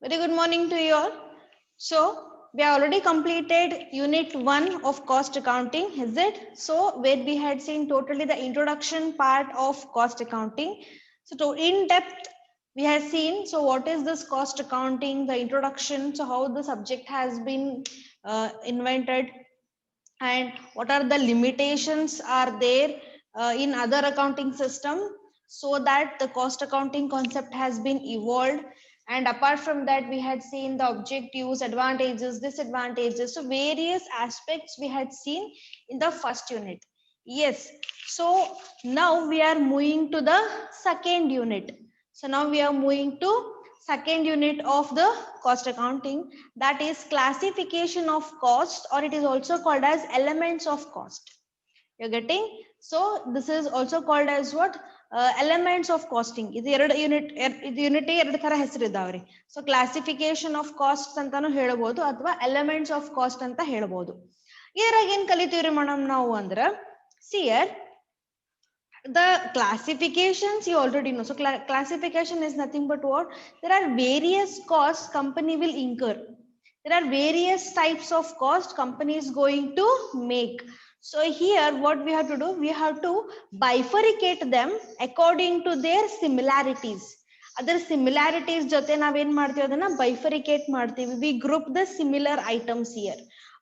Very good morning to you all. So, we have already completed unit 1 of cost accounting, is it? So, where we had seen totally the introduction part of cost accounting. So, to in depth, we have seen, so what is this cost accounting, the introduction, so how the subject has been invented, and what are the limitations are there in other accounting system, so that the cost accounting concept has been evolved. And apart from that, we had seen the objectives, advantages, disadvantages, so various aspects we had seen in the first unit. Yes, so now we are moving to the second unit. So now we are moving to second unit of the cost accounting, that is classification of cost, or it is also called as elements of cost. You're getting? So this is also called as what? Elements of costing. ಇದು ಎರಡು unit ಎರಡು ತರ ಹೆಸರಿದಾವ್ರಿ. So classification of cost ಅಂತಾನು ಹೇಳ್ಬೋದು ಅಥವಾ elements of cost ಅಂತ ಹೇಳ್ಬೋದು. ಇದ್ರಾಗ ಏನ್ ಕಲಿತೀವ್ರಿ ಮೇಡಮ್ ನಾವು ಅಂದ್ರ, ಸಿಯರ್ the classifications you already know. So classification is nothing but what? There are various costs company will incur. There are various types of cost company is going to make. So here what we have to do, we have to bifurcate them according to their similarities. Other similarities jote naven ಮಾಡ್ತೀವಿ ಅದನ್ನ bifurcate ಮಾಡ್ತೀವಿ. We group the similar items here.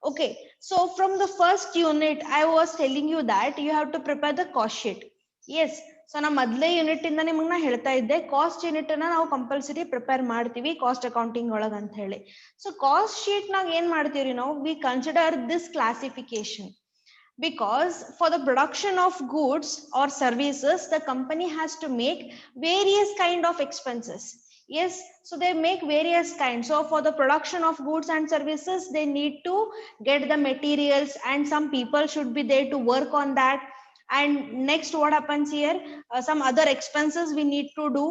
Okay, so from the first unit I was telling you that you have to prepare the cost sheet. Yes, so ನಾ ಮೊದಲೇ unit ಇಂದ ನಿಮಗೆ ನಾ ಹೇಳ್ತಾ ಇದ್ದೆ, ಕಾಸ್ಟ್ ಯೂನಿಟ್ ಅನ್ನ ನಾವು ಕಂಪಲ್ಸರಿ ಪ್ರಿಪೇರ್ ಮಾಡ್ತೀವಿ ಕಾಸ್ಟ್ ಅಕೌಂಟಿಂಗ್ ಒಳಗ ಅಂತ ಹೇಳಿ. ಸೊ ಕಾಸ್ಟ್ ಶೀಟ್ ನಾಗ ಏನ್ ಮಾಡ್ತೀವಿ ನಾವು, we consider this classification because for the production of goods or services the company has to make various kind of expenses. Yes, so they make various kinds. So for the production of goods and services they need to get the materials and some people should be there to work on that. And next what happens here, some other expenses we need to do,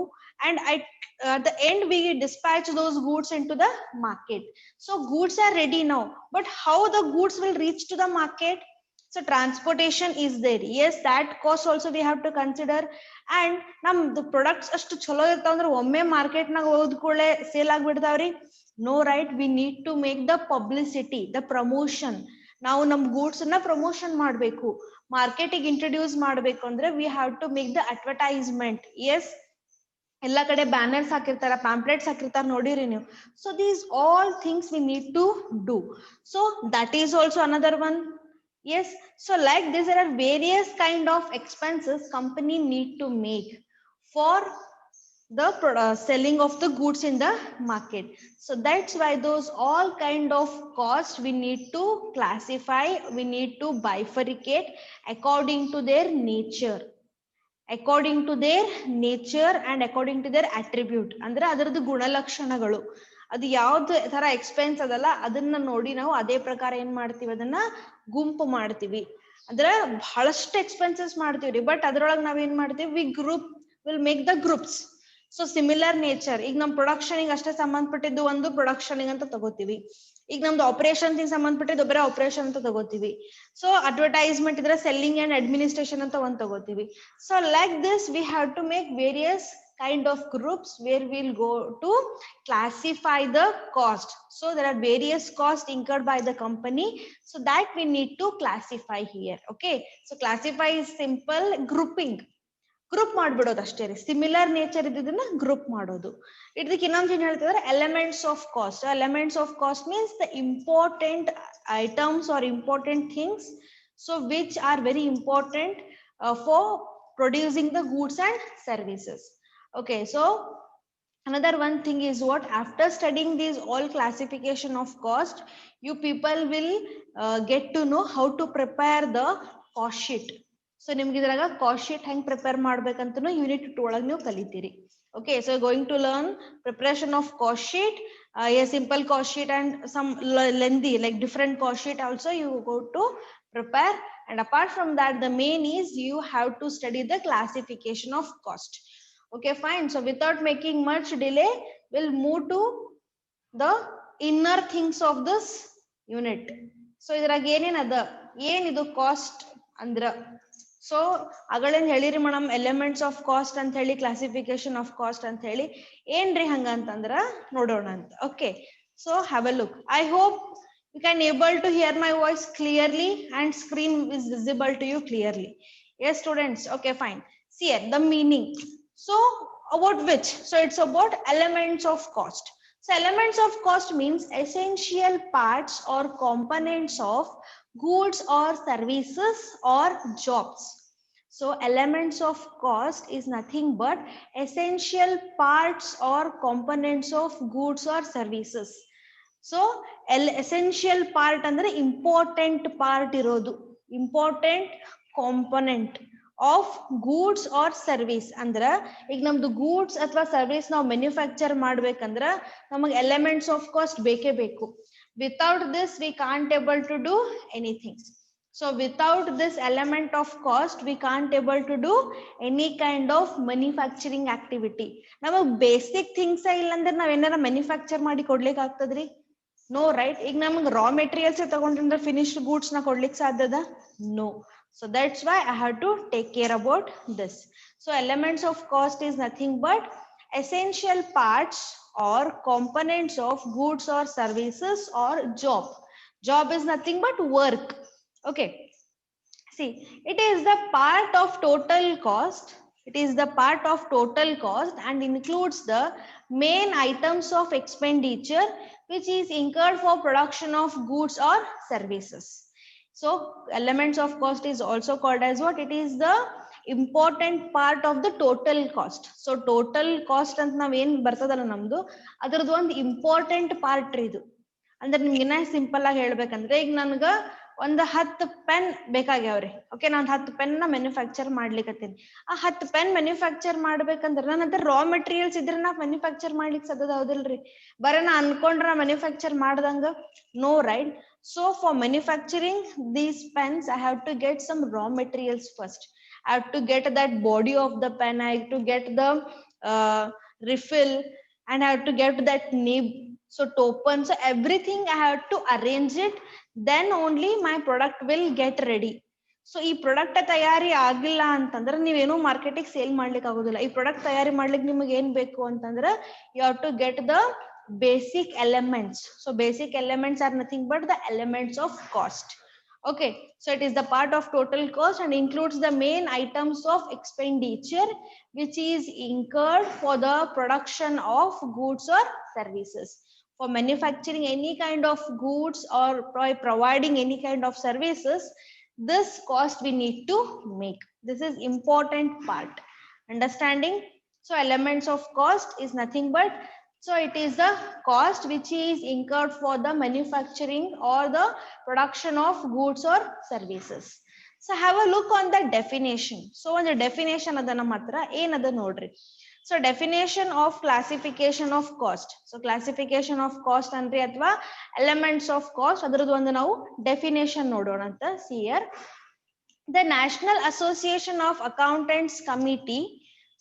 and at the end we dispatch those goods into the market. So goods are ready now, but how the goods will reach to the market? So transportation is there. Yes, that cost also we have to consider. And the products ಅಷ್ಟು ಚಲೋ ಇರ್ತಾವ ಅಂದ್ರೆ ಒಮ್ಮೆ market ನಾಗ ಹೋದ ಕೂಡಲೇ sale ಆಗ್ಬಿಡ್ತಾವ್ರಿ? No, right. We need to make the publicity, the promotion. ನಾವು ನಮ್ ಗೂಡ್ಸ್ ನ ಪ್ರಮೋಷನ್ ಮಾಡಬೇಕು, ಮಾರ್ಕೆಟಿಗೆ ಇಂಟ್ರೊಡ್ಯೂಸ್ ಮಾಡಬೇಕು ಅಂದ್ರೆ we have to make the advertisement. Yes, ಎಲ್ಲ ಕಡೆ ಬ್ಯಾನರ್ಸ್ ಹಾಕಿರ್ತಾರ, ಪ್ಯಾಂಪ್ಲೆಟ್ಸ್ ಹಾಕಿರ್ತಾರ, ನೋಡಿರಿ ನೀವು. So these all things we need to do. So that is also another one. Yes, so like this there are various kind of expenses company need to make for the selling of the goods in the market. So that's why those all kind of costs we need to classify, we need to bifurcate according to their nature, according to their nature and according to their attribute. ಅಂದ್ರೆ ಅದರದ್ದು ಗುಣಲಕ್ಷಣಗಳು, ಅದು ಯಾವ್ದು ತರ expense ಅದಲ್ಲ ಅದನ್ನ ನೋಡಿ ನಾವು ಅದೇ ಪ್ರಕಾರ ಏನ್ ಮಾಡ್ತೀವಿ, ಅದನ್ನ ಗುಂಪು ಮಾಡ್ತೀವಿ. ಅಂದ್ರೆ ಬಹಳಷ್ಟು ಎಕ್ಸ್ಪೆನ್ಸಸ್ ಮಾಡ್ತೀವ್ರಿ, ಬಟ್ ಅದ್ರೊಳಗೆ ನಾವೇನ್ ಮಾಡ್ತೀವಿ, we group will make the groups. So similar nature, ಈಗ ನಮ್ ಪ್ರೊಡಕ್ಷನ್ ಅಷ್ಟೇ ಸಂಬಂಧಪಟ್ಟಿದ್ದು ಒಂದು ಪ್ರೊಡಕ್ಷನ್ ಅಂತ ತಗೋತೀವಿ. ಈಗ ನಮ್ದು ಆಪರೇಷನ್ ಸಂಬಂಧಪಟ್ಟಿದ್ದು ಒಬ್ಬರೇ ಆಪರೇಷನ್ ಅಂತ ತಗೋತೀವಿ. ಸೊ ಅಡ್ವರ್ಟೈಸ್ಮೆಂಟ್ ಇದ್ರೆ ಸೆಲ್ಲಿಂಗ್ ಅಂಡ್ ಅಡ್ಮಿನಿಸ್ಟ್ರೇಷನ್ ಅಂತ ಒಂದ್ ತಗೋತೀವಿ. So like this we have to make various kind of groups where we'll go to classify the cost. So there are various costs incurred by the company, so that we need to classify here. Okay, so classify is simple grouping. Group ಮಾಡ್ಬಿಡೋದು ಅಷ್ಟೇ ರೀ, similar nature ಇದ್ದದನ್ನ group ಮಾಡೋದು. ಇದಕ್ಕೆ ಇನ್ನೊಂದು ಏನ್ ಹೇಳ್ತಿದ್ರೆ elements of cost. Elements of cost means the important items are important things, so which are very important for producing the goods and services. Okay, so another one thing is what, after studying these all classification of cost, you people will get to know how to prepare the cost sheet. So ನಿಮ್ಗೆ ಇದ್ರಾಗ cost sheet ಹೆಂಗ್ prepare ಮಾಡ್ಬೇಕಂತನೂ unit 2 ಒಳಗೆ ನೀವು ಕಲಿತೀರಿ. Okay, so going to learn preparation of cost sheet, a simple cost sheet and some lengthy like different cost sheet also you go to prepare. And apart from that, the main is you have to study the classification of cost. Okay, fine. So without making much delay, we'll move to the inner things of this unit. So idraga ಏನೇನದ, ಏನಿದು cost ಅಂದ್ರ, so ಅಗಳೇನ್ ಹೇಳಿರಿ madam elements of cost ಅಂತ ಹೇಳಿ classification of cost ಅಂತ ಹೇಳಿ ಏನ್ರಿ ಹಂಗಂತಂದ್ರ ನೋಡೋಣ ಅಂತ. Okay, so have a look. I hope you can able to hear my voice clearly and screen is visible to you clearly. Yes students, okay fine. See here the meaning. So about which? So it's about elements of cost. So elements of cost means essential parts or components of goods or services or jobs. So elements of cost is nothing but essential parts or components of goods or services. So essential part ಅಂದ್ರೆ important part ಇರೋದು, important component of goods or service. ಅಂದ್ರ ಈಗ ನಮ್ದು goods ಅಥವಾ service ನಾವು manufacture ಮಾಡ್ಬೇಕಂದ್ರ ನಮಗೆ elements of cost ಬೇಕೇ ಬೇಕು. Without this we can't able to do anything. So without this element of cost we can't able to do any kind of manufacturing activity. ನಮಗ್ ಬೇಸಿಕ್ ಥಿಂಗ್ಸ್ ಇಲ್ಲ ಅಂದ್ರೆ ನಾವ್ ಏನಾರ ಮ್ಯಾನುಫ್ಯಾಕ್ಚರ್ ಮಾಡಿ ಕೊಡ್ಲಿಕ್ಕೆ ಆಗ್ತದ್ರಿ? No right. ಈಗ ನಮ್ಗೆ ರಾ ಮೆಟೀರಿಯಲ್ಸ್ ತಗೊಂಡ್ರೆ ಫಿನಿಶ್ಡ್ ಗೂಡ್ಸ್ ನ ಕೊಡ್ಲಿಕ್ಕೆ ಸಾಧ್ಯದ? No. So that's why I have to take care about this. So elements of cost is nothing but essential parts or components of goods or services or job. Job is nothing but work. Okay, see, it is the part of total cost. It is the part of total cost and includes the main items of expenditure which is incurred for production of goods or services. So elements of cost is also called as what? It is the important part of the total cost. So total cost ಅಂತ ನಾವ್ ಏನ್ ಬರ್ತದಲ್ಲ ನಮ್ದು ಅದ್ರದ್ದು ಒಂದು important part ರೀ ಇದು. ಅಂದ್ರೆ ನಿಮ್ಗೆ ಇನ್ನ ಸಿಂಪಲ್ ಆಗಿ ಹೇಳ್ಬೇಕಂದ್ರೆ ಈಗ ನನ್ಗ ಒಂದ್ 10 ಪೆನ್ ಬೇಕಾಗ್ಯಾವ್ರಿ. ಓಕೆ, ನಾನ್ 10 ಪೆನ್ ನ ಮ್ಯಾನುಫ್ಯಾಕ್ಚರ್ ಮಾಡ್ಲಿಕ್ಕತ್ತೀನಿ. ಆ 10 ಪೆನ್ ಮ್ಯಾನುಫ್ಯಾಕ್ಚರ್ ಮಾಡ್ಬೇಕಂದ್ರ ನನ್ನ ಹತ್ರ ರಾ ಮೆಟೀರಿಯಲ್ಸ್ ಇದ್ರೆ ನಾ ಮ್ಯಾನುಫ್ಯಾಕ್ಚರ್ ಮಾಡ್ಲಿಕ್ಕೆ ಸಾಧ್ಯದ? ಹೌದಿಲ್ರಿ? ಬರೀ ನಾ ಅನ್ಕೊಂಡ್ರ ಮ್ಯಾನುಫ್ಯಾಕ್ಚರ್ ಮಾಡ್ದಂಗ? No right. So for manufacturing these pens I have to get some raw materials first. I have to get that body of the pen, I have to get the refill, and I have to get that nib, so token, so everything I have to arrange it, then only my product will get ready. So ಈ product ತಯಾರಿ ಆಗಿಲ್ಲ ಅಂತಂದ್ರೆ ನೀವೇನೋ ಮಾರ್ಕೆಟಿಗೆ sale ಮಾಡ್ಲಿಕ್ಕೆ ಆಗೋದಿಲ್ಲ. ಈ product ತಯಾರಿ ಮಾಡ್ಲಿಕ್ಕೆ ನಿಮಗೆ ಏನ್ ಬೇಕು ಅಂತಂದ್ರೆ you have to get the basic elements. So basic elements are nothing but the elements of cost. Okay, so it is the part of total cost and includes the main items of expenditure which is incurred for the production of goods or services. For manufacturing any kind of goods or providing any kind of services, this cost we need to make. This is important part. Understanding? So elements of cost is nothing but, so it is the cost which is incurred for the manufacturing or the production of goods or services. So have a look on the definition. So on the definition adha nam hatra ಏನದ ನೋಡ್ರಿ. So definition of classification of cost. So classification of cost ಅಂದ್ರೆ ಅಥವಾ elements of cost ಅದರದ್ದು ಒಂದು ನಾವು definition ನೋಡೋಣ ಅಂತ. See here, the National Association of Accountants Committee.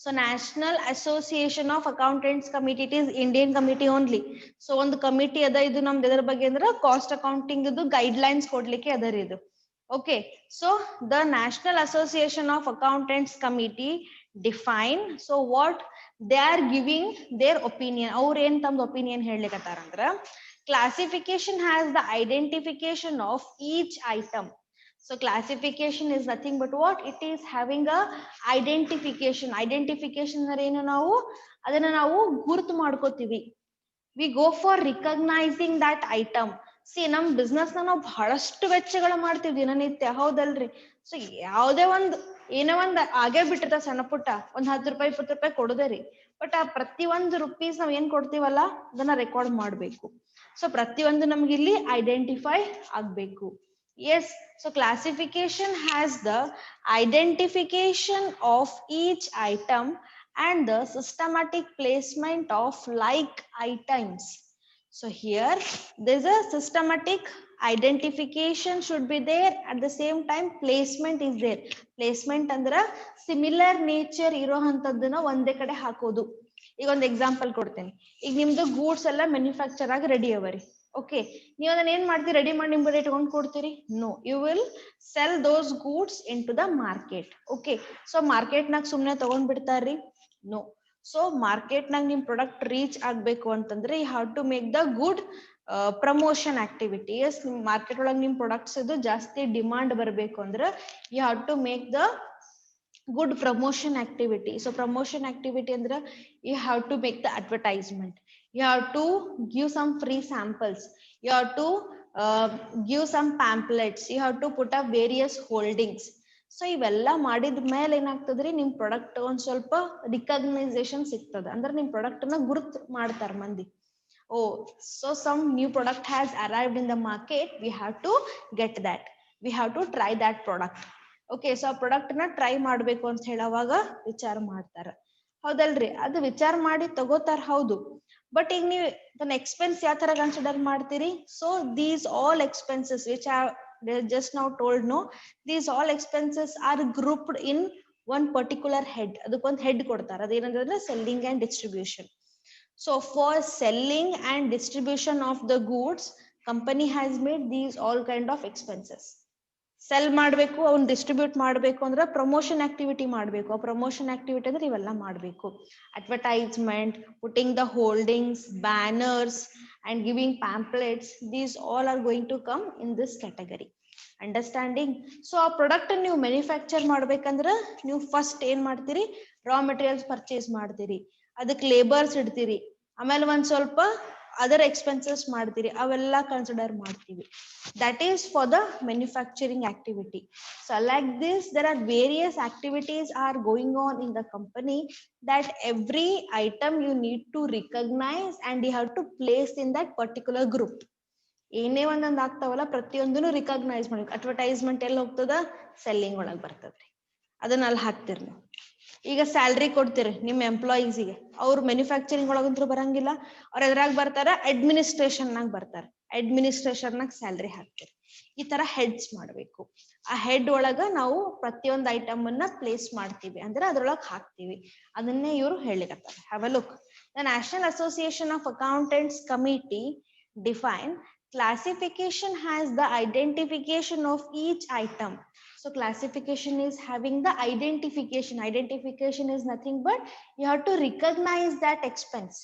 So National Association of Accountants Committee, it is Indian committee only. So ಒಂದು committee ಅದ, ಇದು ನಮ್ದು ಎದರ ಬಗ್ಗೆ ಅಂದ್ರೆ ಕಾಸ್ಟ್ ಅಕೌಂಟಿಂಗ್ ಇದು ಗೈಡ್ಲೈನ್ಸ್ ಕೊಡ್ಲಿಕ್ಕೆ ಅದರ ಇದು. Okay, so the National Association of Accountants Committee define, so what they are giving their opinion. ಅವ್ರ ಏನ್ ತಮ್ದು ಒಪಿನಿಯನ್ ಹೇಳ್ಲಿಕತ್ತಾರ ಅಂದ್ರ, classification has the identification of each item. So classification is nothing but what? It is having a identification. Identification ಅಂದ್ರೆ ಏನು? ನಾವು ಅದನ್ನ ನಾವು ಗುರುತು ಮಾಡ್ಕೋತೀವಿ. We go for recognizing that item. See, ನಮ್ ಬಿಸ್ನೆಸ್ ನಾವು ಬಹಳಷ್ಟು ವೆಚ್ಚಗಳು ಮಾಡ್ತೀವಿ ದಿನನಿತ್ಯ, ಹೌದಲ್ರಿ? ಸೊ ಯಾವ್ದೇ ಒಂದ್ ಏನೋ ಒಂದ್ ಆಗೇ ಬಿಟ್ಟಿರ್ತ ಸಣ್ಣ ಪುಟ್ಟ, ಒಂದ್ 10 ರೂಪಾಯಿ 20 ರೂಪಾಯಿ ಕೊಡೋದೇ ರೀ. ಬಟ್ ಆ ಪ್ರತಿ ಒಂದು ರುಪೀಸ್ ನಾವ್ ಏನ್ ಕೊಡ್ತೀವಲ್ಲ ಅದನ್ನ ರೆಕಾರ್ಡ್ ಮಾಡ್ಬೇಕು. ಸೊ ಪ್ರತಿಯೊಂದು ನಮ್ಗೆ ಇಲ್ಲಿ ಐಡೆಂಟಿಫೈ ಆಗ್ಬೇಕು. Yes, so classification has the identification of each item and the systematic placement of like items. So here there's a systematic identification should be there, at the same time placement is there. Placement andra similar nature iro hantaduna onde kade hakodu. ಈಗ ಒಂದು example ಕೊಡ್ತೇನೆ. ಈಗ ನಿಮ್ದು goods ಎಲ್ಲ manufacture ಆಗಿ ready ಅವರಿ. Okay, ನೀವು ಅದನ್ನ ಏನ್ ಮಾಡ್ತೀರಿ, ರೆಡಿ ಮಾಡಿ ನಿಮ್ ಬರೀ ಇಟ್ಕೊಂಡು ಕೊಡ್ತೀರಿ? No, you will sell those goods into the market. Okay, so market ನಾಗ ಸುಮ್ನೆ ತಗೊಂಡ್ ಬಿಡ್ತಾರ್ರಿ? ನೋ. ಸೊ ಮಾರ್ಕೆಟ್ ನಾಗ ನಿಮ್ ಪ್ರಾಡಕ್ಟ್ ರೀಚ್ ಆಗ್ಬೇಕು ಅಂತಂದ್ರೆ you have to make the good promotion activity. Yes, ನಿಮ್ ಮಾರ್ಕೆಟ್ ಒಳಗೆ ನಿಮ್ ಪ್ರಾಡಕ್ಟ್ಸ್ ಇದು ಜಾಸ್ತಿ ಡಿಮಾಂಡ್ ಬರಬೇಕು ಅಂದ್ರೆ you have to make the good promotion activity. So promotion activity andre you have to make the advertisement, you have to give some free samples, you have to give some pamphlets, you have to put up various holdings. So ಇವೆಲ್ಲ ಮಾಡಿದ ಮೇಲೆ ಏನಾಗ್ತದ್ರಿ, ನಿಮ್ product ಒಂದ್ ಸ್ವಲ್ಪ ರಿಕಗ್ನೈಸೇಷನ್ ಸಿಗ್ತದ, ಅಂದ್ರೆ ನಿಮ್ product ನ ಗುರುತ್ ಮಾಡ್ತಾರ ಮಂದಿ. Oh, so some new product has arrived in the market, we have to get that, we have to try that product. Okay, so ಆ ಪ್ರಾಡಕ್ಟ್ ನ ಟ್ರೈ ಮಾಡ್ಬೇಕು ಅಂತ ಹೇಳೋವಾಗ ವಿಚಾರ ಮಾಡ್ತಾರ, ಹೌದಲ್ರಿ? ಅದು ವಿಚಾರ ಮಾಡಿ ತಗೋತಾರ, ಹೌದು. ಬಟ್ ಈಗ ನೀವು ಅದನ್ನ ಎಕ್ಸ್ಪೆನ್ಸ್ ಯಾವ ತರ ಕನ್ಸಿಡರ್ ಮಾಡ್ತೀರಿ? So these all expenses which I just now told, no, these all expenses are grouped in one particular head. ಅದಕ್ಕೊಂದು ಹೆಡ್ ಕೊಡ್ತಾರೆ, ಅದೇನಂದ್ರೆ selling and distribution. So for selling and distribution of the goods, company has made these all kind of expenses. Sell ಮಾಡಬೇಕು, ಅವ್ನು distribute ಮಾಡಬೇಕು ಅಂದ್ರೆ promotion activity ಮಾಡಬೇಕು. ಆ promotion activity ಅಂದ್ರೆ ಇವೆಲ್ಲ ಮಾಡಬೇಕು: advertisement, putting the holdings, banners and giving pamphlets. These all are going to come in this category. Understanding? So ಆ ಪ್ರಾಡಕ್ಟ್ ನೀವು ಮ್ಯಾನುಫ್ಯಾಕ್ಚರ್ ಮಾಡ್ಬೇಕಂದ್ರೆ ನೀವು ಫಸ್ಟ್ ಏನ್ ಮಾಡ್ತೀರಿ, ರಾ ಮೆಟೀರಿಯಲ್ಸ್ ಪರ್ಚೇಸ್ ಮಾಡ್ತೀರಿ, ಅದಕ್ಕೆ ಲೇಬರ್ಸ್ ಇಡ್ತೀರಿ, ಆಮೇಲೆ ಒಂದ್ ಸ್ವಲ್ಪ ಅದರ್ ಎಕ್ಸ್ಪೆನ್ಸಸ್ ಮಾಡ್ತೀರಿ, ಅವೆಲ್ಲ ಕನ್ಸಿಡರ್ ಮಾಡ್ತೀವಿ. That is for the manufacturing activity. So like this, there are various activities are going on in the company, that every item you need to recognize and you have to place in that particular group. ಏನೇ ಒಂದೊಂದು ಆಗ್ತಾವಲ್ಲ ಪ್ರತಿಯೊಂದನ್ನು recognise ಮಾಡ್ಬೇಕು. Advertisement ಎಲ್ಲಿ ಹೋಗ್ತದ? Selling ಒಳಗೆ ಬರ್ತದ್ರಿ, ಅದನ್ನ ಅಲ್ಲಿ ಹಾಕ್ತಿರಿ ನೀವು. ಈಗ ಸ್ಯಾಲ್ರಿ ಕೊಡ್ತೀರಿ ನಿಮ್ ಎಂಪ್ಲಾಯೀಸ್ಗೆ, ಅವ್ರು ಮ್ಯಾನುಫ್ಯಾಕ್ಚರಿಂಗ್ ಒಳಗಂತೂ ಬರಂಗಿಲ್ಲ, ಅವ್ರ ಎದ್ರಾಗ ಬರ್ತಾರ? ಅಡ್ಮಿನಿಸ್ಟ್ರೇಷನ್ ನಾಗ ಬರ್ತಾರೆ, ಅಡ್ಮಿನಿಸ್ಟ್ರೇಷನ್ ನಾಗ ಸ್ಯಾಲ್ರಿ ಹಾಕ್ತಿರಿ. ಈ ತರ ಹೆಡ್ಸ್ ಮಾಡ್ಬೇಕು. ಆ ಹೆಡ್ ಒಳಗ ನಾವು ಪ್ರತಿಯೊಂದು ಐಟಮ್ ಅನ್ನ ಪ್ಲೇಸ್ ಮಾಡ್ತೀವಿ, ಅಂದ್ರೆ ಅದ್ರೊಳಗೆ ಹಾಕ್ತಿವಿ. ಅದನ್ನೇ ಇವರು ಹೇಳಿಕತ್ತಾರೆ. Have a look. The national association of accountants committee define classification has the identification of each item. So classification is having the identification. Identification is nothing but you have to recognize that expense.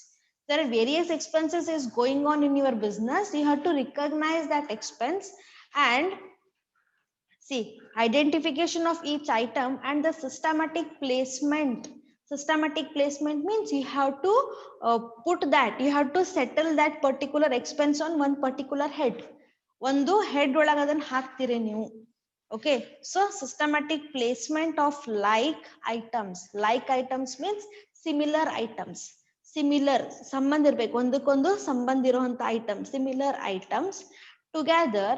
There are various expenses is going on in your business. You have to recognize that expense and see identification of each item and the systematic placement. Systematic placement means you have to put that, you have to settle that particular expense on one particular head. ಒಂದು head ಒಳಗೆ ಅದನ್ನ ಹಾಕ್ತೀರಿ ನೀವು. Okay, so systematic placement of like items. Like items means similar items. Similar ಸಂಬಂಧ ಇರಬೇಕು, ಒಂದಕ್ಕೊಂದು ಸಂಬಂಧ ಇರುವಂತ item, similar items together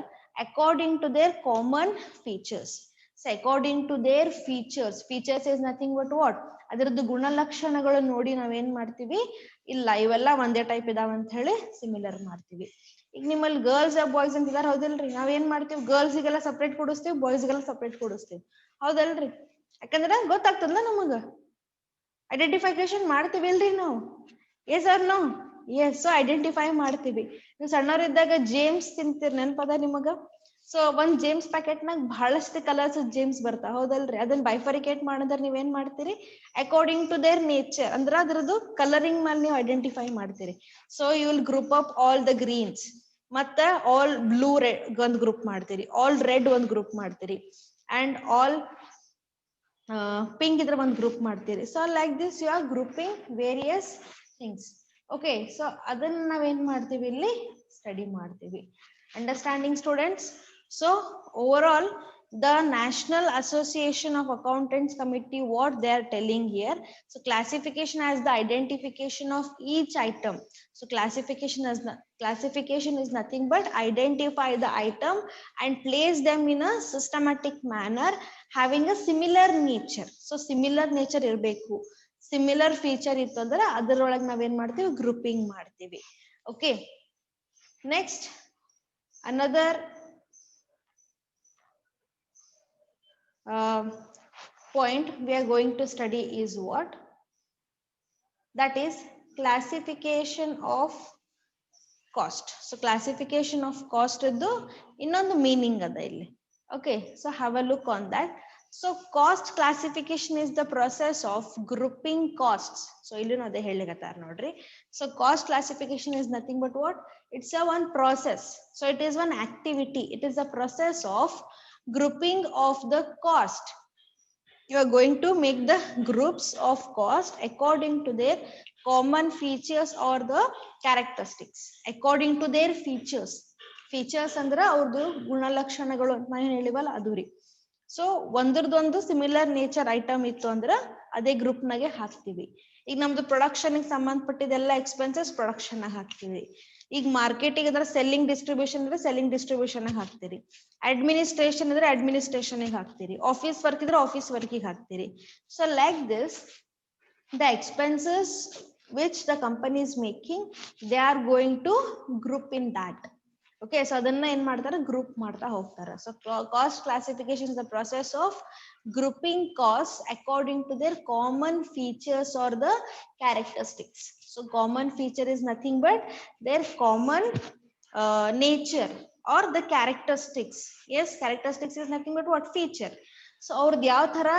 according to their common features. So according to their features, features is nothing but what? ಅದರದ್ದು ಗುಣಲಕ್ಷಣಗಳು ನೋಡಿ ನಾವೇನ್ ಮಾಡ್ತೀವಿ, ಇಲ್ಲ ಇವೆಲ್ಲ ಒಂದೇ ಟೈಪ್ ಇದಾವ ಅಂತ ಹೇಳಿ ಸಿಮಿಲರ್ ಮಾಡ್ತೀವಿ. ಈಗ ನಿಮ್ಮಲ್ಲಿ ಗರ್ಲ್ಸ್ ಬಾಯ್ಸ್ ಅಂತ ಇದಾರೆ, ಹೌದಲ್ರಿ? ನಾವೇನ್ ಮಾಡ್ತೀವಿ, ಗರ್ಲ್ಸ್ಗೆಲ್ಲ ಸಪ್ರೇಟ್ ಕೊಡಿಸ್ತೀವಿ, ಬಾಯ್ಸ್ಗೆಲ್ಲ ಸಪ್ರೇಟ್ ಕೊಡಿಸ್ತೀವಿ, ಹೌದಲ್ರಿ? ಯಾಕಂದ್ರೆ ಗೊತ್ತಾಗ್ತದಲ್ಲ ನಮಗ, ಐಡೆಂಟಿಫಿಕೇಶನ್ ಮಾಡ್ತೀವಿ ಇಲ್ರಿ ನಾವು? Yes or no? Yes. So identify ಮಾಡ್ತೀವಿ. ನೀವು ಸಣ್ಣವರಿದ್ದಾಗ ಜೇಮ್ಸ್ ತಿಂತೀರಿ, ನೆನಪದ ನಿಮಗ? ಸೊ ಒಂದ್ ಜೇಮ್ಸ್ ಪ್ಯಾಕೆಟ್ ನಾಗ ಬಹಳಷ್ಟು ಕಲರ್ಸ್ ಜೇಮ್ಸ್ ಬರ್ತಾವ, ಹೌದಲ್ರಿ? ಅದನ್ನ ಬೈಫರಿಕೇಟ್ ಮಾಡಿದ್ರೆ ನೀವೇನ್ ಮಾಡ್ತೀರಿ, ಅಕಾರ್ಡಿಂಗ್ ಟು ದೇರ್ ನೇಚರ್, ಅಂದ್ರೆ ಅದ್ರದ್ದು ಕಲರಿಂಗ್ ಮೇಲೆ ನೀವು ಐಡೆಂಟಿಫೈ ಮಾಡ್ತೀರಿ. So you will group up all the greens, ಮತ್ತೆ ಆಲ್ ಬ್ಲೂ ರೆಡ್ ಒಂದ್ ಗ್ರೂಪ್ ಮಾಡ್ತೀರಿ, ಆಲ್ ರೆಡ್ ಒಂದ್ ಗ್ರೂಪ್ ಮಾಡ್ತೀರಿ, ಅಂಡ್ ಆಲ್ ಪಿಂಕ್ ಇದ್ರೆ ಒಂದ್ ಗ್ರೂಪ್ ಮಾಡ್ತೀರಿ. So like this you are grouping various things. Okay, so ಅದನ್ನ ನಾವೇನ್ ಮಾಡ್ತೀವಿ, ಇಲ್ಲಿ ಸ್ಟಡಿ ಮಾಡ್ತೀವಿ. Understanding, students? So overall, the National Association of Accountants Committee, what they are telling here, so classification as the identification of each item. So classification is nothing but identify the item and place them in a systematic manner having a similar nature. So similar nature irbeku, similar feature ittu andre adarolaga naವೇನ್ ಮಾಡ್ತೀವಿ, grouping ಮಾಡ್ತೀವಿ. Okay, next another point we are going to study is what? That is classification of cost. So classification of cost iddu innondu meaning ada illi. Okay, so have a look on that. So cost classification is the process of grouping costs. So illu ade ಹೇಳಿಗತ್ತಾರ ನೋಡ್ರಿ. So cost classification is nothing but what? It's a one process. So it is one activity. It is a process of grouping of the cost. You are going to make the groups of cost according to their common features or the characteristics. According to their features. Features ಅಂದ್ರೆ ಅವ್ರದ್ದು ಗುಣಲಕ್ಷಣಗಳು ಅಂತ ನಾನು ಹೇಳಿವಲ್ಲ ಅದು ರೀ. So ಒಂದ್ರದೊಂದು similar nature item ಇತ್ತು ಅಂದ್ರೆ ಅದೇ ಗ್ರೂಪ್ ನಾಗೆ ಹಾಕ್ತಿವಿ. ಈಗ ನಮ್ದು ಪ್ರೊಡಕ್ಷನ್ ಸಂಬಂಧಪಟ್ಟಿದೆಲ್ಲ ಎಕ್ಸ್ಪೆನ್ಸಸ್ ಪ್ರೊಡಕ್ಷನ್ ಹಾಕ್ತಿವಿ. ಈಗ ಮಾರ್ಕೆಟಿಂಗ್ ಅಂದ್ರೆ ಸೆಲ್ಲಿಂಗ್ ಡಿಸ್ಟ್ರಿಬ್ಯೂಷನ್ ಅಂದ್ರೆ ಸೆಲ್ಲಿಂಗ್ ಡಿಸ್ಟ್ರಿಬ್ಯೂಷನ್ ಹಾಕ್ತಿರಿ. ಅಡ್ಮಿನಿಸ್ಟ್ರೇಷನ್ ಅಂದ್ರೆ ಅಡ್ಮಿನಿಸ್ಟ್ರೇಷನ್ ಹಾಕ್ತಿರಿ. ಆಫೀಸ್ ವರ್ಕ್ ಇದ್ರೆ ಆಫೀಸ್ ವರ್ಕ್ ಹಾಕ್ತಿರಿ. So like this the expenses which the company is making, they are going to group in that. Okay, so adanna en ಮಾಡ್ತಾರೆ group ಮಾಡ್ತಾ ಹೋಗ್ತಾರೆ. So cost classification is the process of grouping costs according to their common features or the characteristics. So common feature is nothing but their common nature or the characteristics. Yes, characteristics is nothing but what? Feature. So ಅವ್ರದ್ದು ಯಾವ ತರ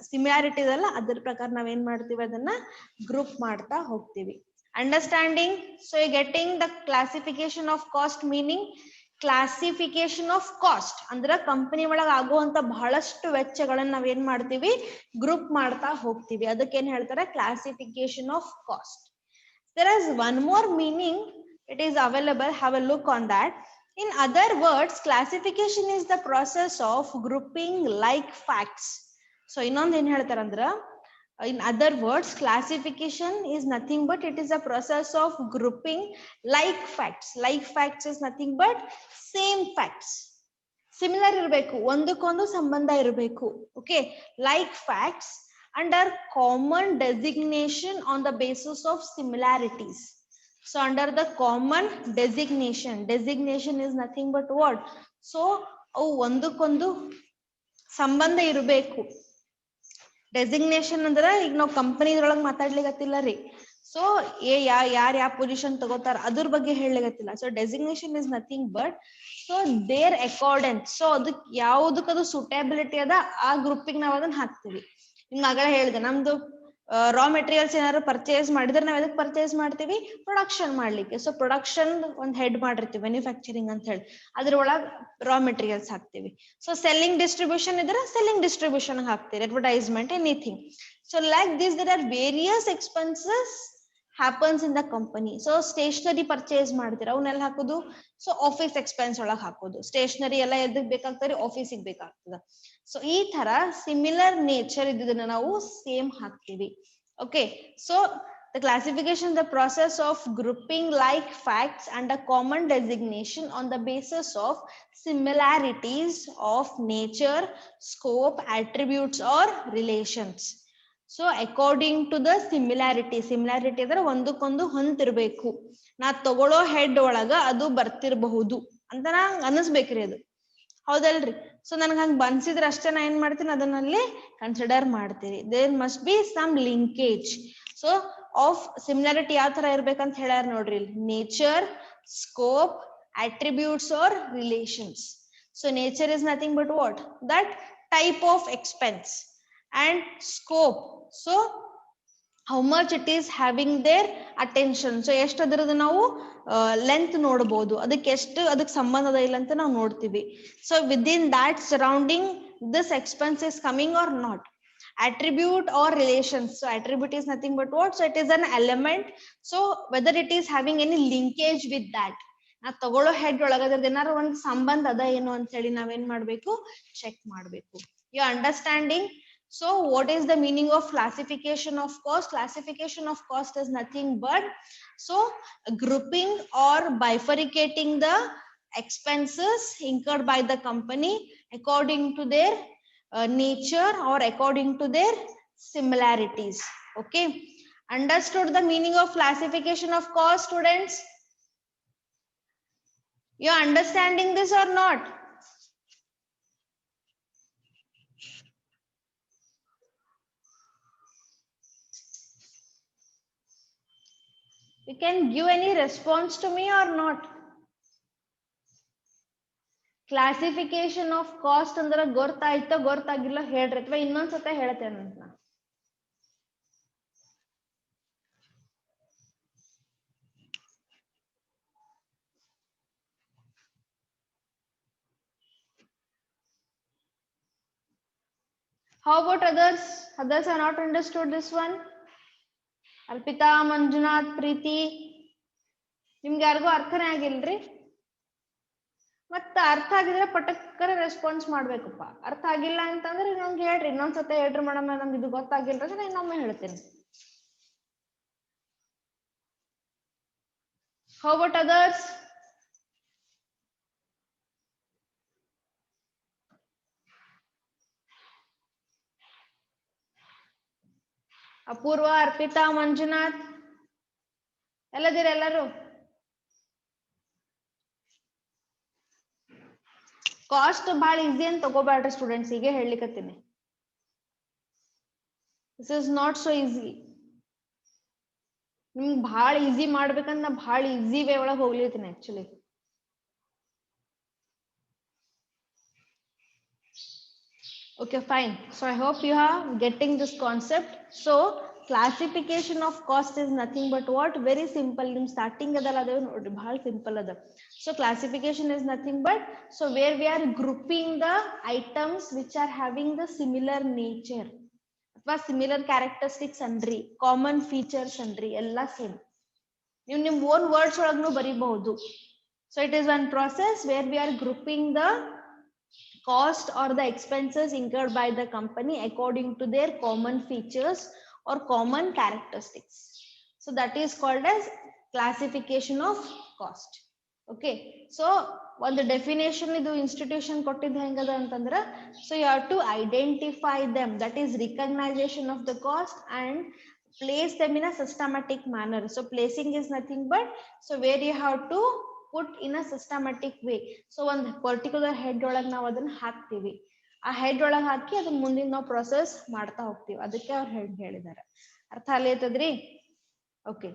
similarity ಇದೆಲ್ಲ ಅದ್ರ ಪ್ರಕಾರ ನಾವೇನ್ ಮಾಡ್ತೀವಿ ಅದನ್ನ group ಮಾಡ್ತಾ ಹೋಗ್ತೀವಿ. Understanding. So getting the classification of cost meaning classification of cost ಅಂದ್ರೆ ಕಂಪನಿ ಒಳಗೆ ಆಗುವಂತ ಬಹಳಷ್ಟು ವೆಚ್ಚಗಳನ್ನ ನಾವೇನ್ ಮಾಡ್ತೀವಿ ಗ್ರೂಪ್ ಮಾಡ್ತಾ ಹೋಗ್ತೀವಿ. ಅದಕ್ಕೆ ಏನ್ ಹೇಳ್ತಾರೆ? Classification of cost. There is one more meaning. It is available. Have a look on that. In other words, classification is the process of grouping like facts. So ಇನ್ನೊಂದು ಏನ್ ಹೇಳ್ತಾರಂದ್ರ, in other words, classification is nothing but it is a process of grouping like facts. Like facts is nothing but same facts. Similar ಇರಬೇಕು, ಒಂದಕ್ಕೊಂದು ಸಂಬಂಧ ಇರಬೇಕು. Okay, like facts under common designation on the basis of similarities. So under the common designation, designation is nothing but what? So ಅವು ಒಂದಕ್ಕೊಂದು ಸಂಬಂಧ ಇರಬೇಕು. Designation ಅಂದ್ರೆ ಈಗ ನಾವು ಕಂಪನಿ ಒಳಗೆ ಮಾತಾಡ್ಲಿಗತ್ತಿಲ್ಲ ರೀ. ಸೊ ಯಾರ್ ಯಾವ ಪೊಸಿಷನ್ ತಗೋತಾರ ಅದ್ರ ಬಗ್ಗೆ ಹೇಳಲಿಗತ್ತಿಲ್ಲ. So designation is nothing but so there accordance. So ಅದಕ್ಕೆ ಯಾವ್ದಕ್ಕದು ಸೂಟಬಿಲಿಟಿ ಅದ ಆ ಗ್ರೂಪಿಗೆ ನಾವ್ ಅದನ್ನ ಹಾಕ್ತಿವಿ. ನಿಮ್ಗೆ ಆಗಲೇ ಹೇಳಿದೆ, ನಮ್ದು ರಾ ಮೆಟೀರಿಯಲ್ಸ್ ಏನಾದ್ರು ಪರ್ಚೇಸ್ ಮಾಡಿದ್ರೆ ನಾವ್ ಎದಕ್ ಪರ್ಚೇಸ್ ಮಾಡ್ತೀವಿ? ಪ್ರೊಡಕ್ಷನ್ ಮಾಡ್ಲಿಕ್ಕೆ. ಸೊ ಪ್ರೊಡಕ್ಷನ್ ಒಂದ್ ಹೆಡ್ ಮಾಡಿರ್ತೀವಿ ಮ್ಯಾನುಫ್ಯಾಕ್ಚರಿಂಗ್ ಅಂತ ಹೇಳಿ, ಅದ್ರೊಳಗ ರಾ ಮೆಟೀರಿಯಲ್ಸ್ ಹಾಕ್ತಿವಿ. ಸೊ ಸೆಲ್ಲಿಂಗ್ ಡಿಸ್ಟ್ರಿಬ್ಯೂಷನ್ ಇದ್ರೆ ಸೆಲ್ಲಿಂಗ್ ಡಿಸ್ಟ್ರಿಬ್ಯೂಷನ್ ಹಾಕ್ತಿವಿ, advertisement, anything. So like this there are various expenses happens in the company. So stationery purchase ಮಾಡ್ತೀರಾ, ಅವನ್ನೆಲ್ಲ ಹಾಕೋದು ಸೊ ಆಫೀಸ್ ಎಕ್ಸ್ಪೆನ್ಸ್ ಒಳಗೆ ಹಾಕೋದು. ಸ್ಟೇಷನರಿ ಎಲ್ಲ ಎದಕ್ ಬೇಕಾಗ್ತಾರೆ? ಆಫೀಸಿಗೆ ಬೇಕಾಗ್ತದ. ಸೊ ಈ ತರ ಸಿಮಿಲರ್ ನೇಚರ್ ಇದ್ದದನ್ನ ನಾವು ಸೇಮ್ ಹಾಕ್ತೀವಿ. Okay, so the classification, the process of grouping like facts and a common designation on the basis of similarities of nature, scope, attributes or relations. So according to the similarity. Similarity ಅಂದ್ರೆ ಒಂದಕ್ಕೊಂದು ಹೊಂದಿರ್ಬೇಕು. ನಾ ತಗೊಳ್ಳೋ head ಒಳಗ ಅದು ಬರ್ತಿರಬಹುದು ಅಂತ ನಂಗೆ ಅನಿಸ್ಬೇಕ್ರಿ, ಅದು ಹೌದಲ್ರಿ? ಸೊ ನನ್ಗೆ ಹಂಗ ಅನ್ಸಿದ್ರೆ ಅಷ್ಟೇ ನಾ ಏನ್ ಮಾಡ್ತೀನಿ, ಅದನ್ನಲ್ಲಿ ಕನ್ಸಿಡರ್ ಮಾಡ್ತೀರಿ. There must be some linkage. So of similarity ಯಾವ ತರ ಇರ್ಬೇಕಂತ ಹೇಳ್ಯಾರ ನೋಡ್ರಿ, nature, scope, attributes or relations. So nature is nothing but what? That type of expense. And scope, so how much it is having their attention. So ಎಷ್ಟು ಅದರದ್ದು ನಾವು length ನೋಡಬಹುದು, ಅದಕ್ಕೆ ಎಷ್ಟು ಅದಕ್ಕೆ ಸಂಬಂಧ ಇಲ್ಲ ಅಂತ ನಾವು ನೋಡ್ತೀವಿ. So within that surrounding this expense is coming or not. Attribute or relations. So attribute is nothing but what? So it is an element. So whether it is having any linkage with that. ನಾ ತಗೊಳ್ಳೋ head ಒಳಗ ಅದ್ರದ್ದು ಏನಾರು ಒಂದು ಸಂಬಂಧ ಅದ ಏನು ಅಂತ ಹೇಳಿ ನಾವೇನ್ ಮಾಡ್ಬೇಕು? ಚೆಕ್ ಮಾಡ್ಬೇಕು. You understanding? So what is the meaning of classification of cost? Classification of cost is nothing but so grouping or bifurcating the expenses incurred by the company according to their nature or according to their similarities. Okay, understood the meaning of classification of cost, students? You are understanding this or not? You can give any response to me or not? Classification of cost ಅಂದ್ರೆ ಗೊತ್ತಾಯ್ತೋ ಗೊತ್ತಾಗಿಲ್ಲ ಹೇಳ್ರಿ, ಅಥವಾ ಇನ್ನೊಂದ್ಸತ ಹೇಳ್ತೇನೆ ನಾನು. How about others? Others are not understood this one. Arpita, Manjunath, ಪ್ರೀತಿ, ನಿಮ್ಗೆ ಯಾರಿಗೂ ಅರ್ಥನೇ ಆಗಿಲ್ರಿ? ಮತ್ತ ಅರ್ಥ ಆಗಿದ್ರೆ ಪಟಕ್ಕರ ರೆಸ್ಪಾನ್ಸ್ ಮಾಡ್ಬೇಕಪ್ಪ. ಅರ್ಥ ಆಗಿಲ್ಲ ಅಂತಂದ್ರೆ ನಂಗೆ ಹೇಳ್ರಿ, ಇನ್ನೊಂದ್ಸತ ಹೇಳ್ರಿ ಮೇಡಮ್ ನಮ್ಗೆ ಇದು ಗೊತ್ತಾಗಿಲ್ಲ ಅಂದ್ರೆ ಇನ್ನೊಮ್ಮೆ ಹೇಳ್ತೇನೆ. How about others? ಅಪೂರ್ವ, ಅರ್ಪಿತಾ, ಮಂಜುನಾಥ್ ಎಲ್ಲದಿರ ಎಲ್ಲರೂ? ಕಾಸ್ಟ್ ಬಹಳ ಈಸಿ ಅಂತ ತಗೋಬೇಡ್ರಿ ಸ್ಟೂಡೆಂಟ್ಸ್, ಹೀಗೆ ಹೇಳಲಿಕತ್ತೀನಿ. This is not so easy. ನಿಮ್ಗೆ ಬಹಳ ಈಸಿ ಮಾಡ್ಬೇಕಂತ ನಾ ಬಹಳ ಈಸಿ ವೇ ಒಳಗೆ ಹೋಗ್ಲಿತೀನಿ actually. Okay, fine. So I hope you are getting this concept. So classification of cost is nothing but what? Very simple. Nim starting adala adu nodri bahal simple ada. So classification is nothing but, so where we are grouping the items which are having the similar nature ಅಥವಾ similar characteristics ಅಂದ್ರಿ, common features ಅಂದ್ರಿ, ಎಲ್ಲ same. ನೀವು ನಿಮ್ಮ own words ಒಳಗೂ ಬರೀಬಹುದು. So it is one process where we are grouping the cost or the expenses incurred by the company according to their common features or common characteristics. So that is called as classification of cost. Okay, so one the definition idu institution kottid hengada antandra, so you have to identify them, that is recognition of the cost, and place them in a systematic manner. So placing is nothing but, so where you have to put in a systematic way. So one particular head ಒಳಗೆ ನಾವು ಅದನ್ನ ಹಾಕ್ತೀವಿ, ಆ head ಒಳಗೆ ಹಾಕಿ ಅದನ್ನ ಮುಂದಿನ ನಾವು process ಮಾಡ್ತಾ ಹೋಗ್ತೀವಿ, ಅದಕ್ಕೆ ಅವ್ರು ಹೆಡ್ ಹೇಳಿದ್ದಾರೆ. ಅರ್ಥ ಆಗ್ತದ್ರಿ? ಓಕೆ,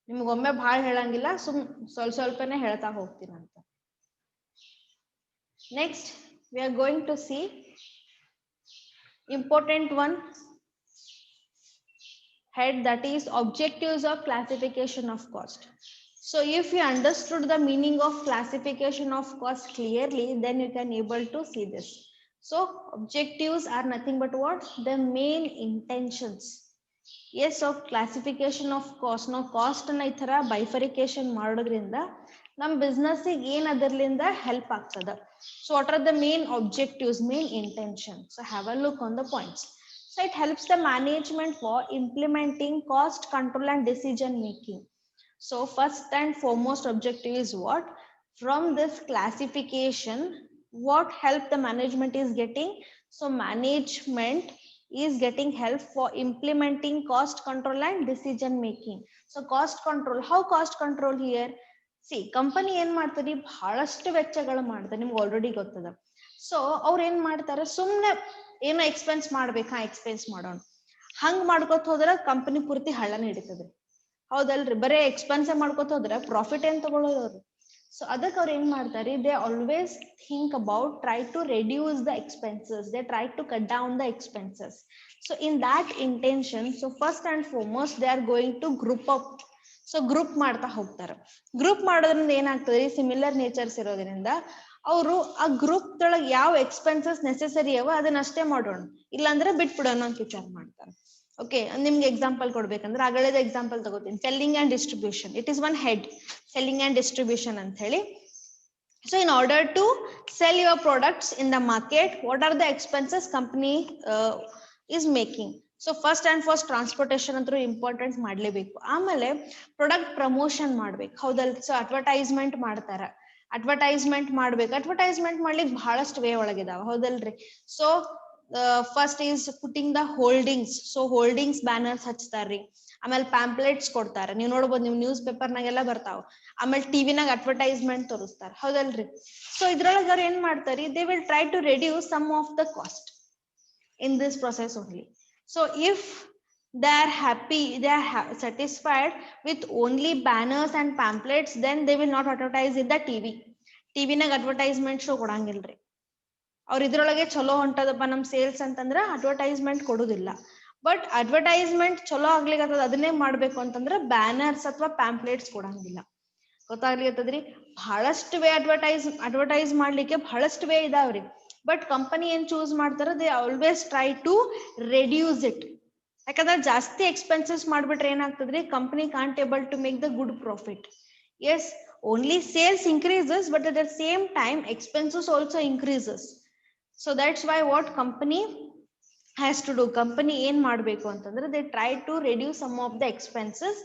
ನಿಮ್ಗೆ ಒಮ್ಮೆ ಭಾಳ ಹೇಳಂಗಿಲ್ಲ, ಸ್ವಲ್ಪ ಸ್ವಲ್ಪನೇ ಹೇಳ್ತಾ ಹೋಗ್ತೀನಿ ಅಂತ. Next we are going to see important one head, that is objectives of classification of cost. So if you understood the meaning of classification of cost clearly, then you can able to see this. So objectives are nothing but what? The main intentions. Yes, of classification of cost. Now cost na ithara bifurcation ಮಾಡೋದ್ರಿಂದ ನಮ್ಮ business ಗೆ ಏನ್ ಅದರ್ಲಿಂದ help ಆಗ್ತದ. So what are the main objectives, main intentions? So have a look on the points. So it helps the management for implementing cost control and decision making. So first and foremost objective is what? From this classification, what help the management is getting? So management is getting help for implementing cost control and decision making. So cost control, how cost control here? See, company ಏನ್ ಮಾಡ್ತಾರೆ, ಬಹಳಷ್ಟು ವೆಚ್ಚಗಳು ಮಾಡ್ತಾರೆ, ನಿಮ್ಗೆ already ಗೊತ್ತದ. So ಅವ್ರು ಏನ್ ಮಾಡ್ತಾರೆ, ಸುಮ್ನೆ ಏನೋ ಎಕ್ಸ್ಪೆನ್ಸ್ ಮಾಡ್ಬೇಕಾ, ಎಕ್ಸ್ಪೆನ್ಸ್ ಮಾಡೋಣ ಹಂಗ್ ಮಾಡ್ಕೊತ ಹೋದ್ರ ಕಂಪನಿ ಪೂರ್ತಿ ಹಳ್ಳನ ಹಿಡಿತದ್ರಿ. ಹೌದಲ್ರಿ? ಬರೇ ಎಕ್ಸ್ಪೆನ್ಸ್ ಮಾಡ್ಕೊತ ಹೋದ್ರೆ ಪ್ರಾಫಿಟ್ ಏನ್ ತಗೊಳ್ಳೋರು. ಸೊ ಅದಕ್ಕೆ ಅವ್ರು ಏನ್ ಮಾಡ್ತಾರೆ, they always think about try to reduce the expenses, they try to cut down the expenses. So in that intention, so first and foremost they are going to group up. So group ಮಾಡ್ತಾ ಹೋಗ್ತಾರೆ. Group ಮಾಡೋದ್ರಿಂದ ಏನಾಗ್ತದೆ, similar nature's ಇರೋದ್ರಿಂದ ಅವರು ಆ group ದೊಳಗೆ ಯಾವ expenses necessary ಅವ ಅದನ್ನಷ್ಟೇ ಮಾಡೋಣ, ಇಲ್ಲಾಂದ್ರೆ ಬಿಟ್ಬಿಡೋಣ ಅಂತ ವಿಚಾರ ಮಾಡ್ತಾರೆ. ಓಕೆ, ನಿಮ್ಗೆ ಎಕ್ಸಾಂಪಲ್ ಕೊಡ್ಬೇಕಂದ್ರೆ ಆಗಳೆದ ಎಕ್ಸಾಂಪಲ್ ತಗೋತೀನಿ. Selling and distribution, it is one head, selling and distribution ಅಂತ ಹೇಳಿ. So in order to sell your products in the market, what are the expenses company is making? So first and first transportation ಅಂತೂ important ಮಾಡ್ಲೇಬೇಕು. ಆಮೇಲೆ product promotion ಮಾಡ್ಬೇಕು, ಹೌದಲ್? So advertisement ಮಾಡ್ತಾರ, advertisement ಮಾಡ್ಬೇಕು. Advertisement ಮಾಡ್ಲಿಕ್ಕೆ ಬಹಳಷ್ಟು ವೇ ಒಳಗಿದಾವ, ಹೌದಲ್ರಿ? So first is putting the holdings. So holdings banners ಹಚ್ತಾರ್ರಿ, ಆಮೇಲೆ ಪ್ಯಾಂಪ್ಲೆಟ್ಸ್ ಕೊಡ್ತಾರೆ, ನೀವು ನೋಡ್ಬೋದು, ನೀವು ನ್ಯೂಸ್ ಪೇಪರ್ನಾಗೆಲ್ಲ ಬರ್ತಾವ. ಆಮೇಲೆ ಟಿವಿನಾಗ ಅಡ್ವರ್ಟೈಸ್ಮೆಂಟ್ ತೋರಿಸ್ತಾರೆ, ಹೌದಲ್ರಿ? ಸೊ ಇದ್ರೊಳಗೆ ಅವ್ರು ಏನ್ ಮಾಡ್ತಾರೆ, they will try to reduce some of the cost in this process only. So if they are happy, they are satisfied with only banners and pamphlets, then they will not advertise in the TV ನಾಗ advertisement show ಕೊಡಂಗಿಲ್ರಿ. ಅವ್ರ ಇದ್ರೊಳಗೆ ಚಲೋ ಹೊಂಟದಪ್ಪ ನಮ್ sales ಅಂತಂದ್ರ advertisement ಕೊಡುದಿಲ್ಲ. But advertisement ಚಲೋ ಆಗ್ಲಿಕ್ಕೆ ಅದನ್ನೇ ಮಾಡ್ಬೇಕು ಅಂತಂದ್ರ ಬ್ಯಾನರ್ಸ್ ಅಥವಾ ಪ್ಯಾಂಪ್ಲೆಟ್ಸ್ ಕೊಡಂಗಿಲ್ಲ. ಗೊತ್ತಾಗ್ಲಿಕ್ಕತ್ತದ್ರಿ. ಬಹಳಷ್ಟು ವೇ ಅಡ್ವರ್ಟೈಸ್ ಮಾಡ್ಲಿಕ್ಕೆ ಬಹಳಷ್ಟು ವೇ ಇದಾವ್ರಿ. ಬಟ್ ಕಂಪನಿ ಏನ್ ಚೂಸ್ ಮಾಡ್ತಾರ, they always try to reduce it. ಯಾಕಂದ್ರೆ ಜಾಸ್ತಿ ಎಕ್ಸ್ಪೆನ್ಸಸ್ ಮಾಡ್ಬಿಟ್ರೆ ಏನಾಗ್ತದ್ರಿ, company can't able to make the good profit. Yes, only sales increases, but at the same time expenses also increases. So that's why what company has to do, company ಏನ್ ಮಾಡಬೇಕು ಅಂತಂದ್ರೆ they try to reduce some of the expenses,